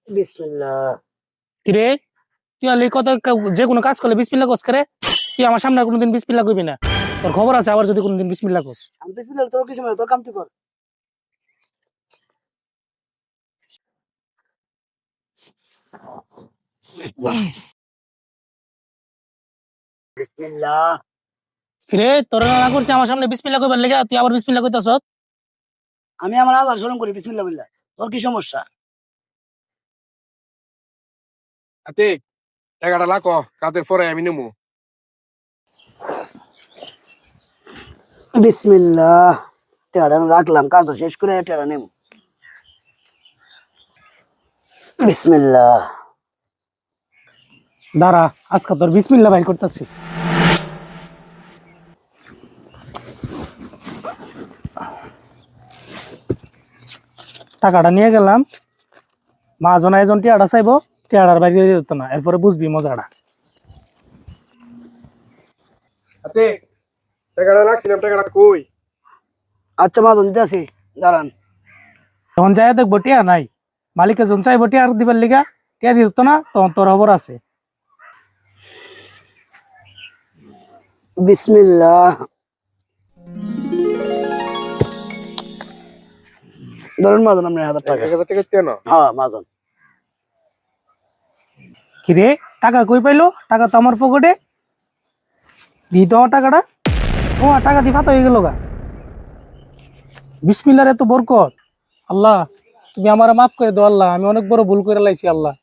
বিসমিল্লাহ। কিরে তুই আলি কত যে কোনো কাজ করলে বিসমিল্লাহ কোস করে তুই আমার সামনে আর কোনোদিন বিসমিল্লাহ কইবি না। তোর খবর আছে আবার যদি কোনোদিন বিসমিল্লাহ কোস। আমি বিসমিল্লাহ তোর কিছু মানে তোর কাম তুই কর। বিসমিল্লাহ। কিরে তোর না করছি আমার সামনে বিসমিল্লাহ কইবার লেগে তুই আবার বিসমিল্লাহ কইতাছ। আমি আমার আল্লাহ স্মরণ করি বিসমিল্লাহ বললা। তোর কি সমস্যা? আতে টাকাটা লাখো কাজের পরে আমি নেবো। বিসমিল্লাহ। টেড়া রাখলাম, কাজ শেষ করে টেড়া নেব। বিসমিল্লাহ। দাঁড়া আজকে তোর বিসমিল্লাহ বাইর করতেছি। টাকাটা নিয়ে গেলাম, মাজন একজন টিয়াটা চাইবো, টিয়াটার বাইরে দিয়ে দিত না, এরপরে বুঝবি মজাটা। আতে টাকাটা রাখছিলাম, টাকাটা কই? আচ্ছা মাজন দিতে আছি, দাঁড়ান। তখন যাই দেখবো টিয়া নাই, মালিকে যখন চাইবো টিয়া দিবার লিগা টিয়া দিত না, তখন তোর খবর আছে। বিসমিল্লাহ। ধরুন মাজন আপনার 1000 টাকা। 1000 টাকা দিতে না? হ্যাঁ মাজন। কিরে টাকা কই পাইলো? টাকা তো আমার পকেটে, দিই তো আমার টাকাটা। ও টাকা দিয়ে ফাতা হয়ে গেল গা। বিসমিল্লাহর এত বরকত। আল্লাহ তুমি আমার মাফ করে দাও আল্লাহ, আমি অনেক বড় ভুল করে লাইছি আল্লাহ।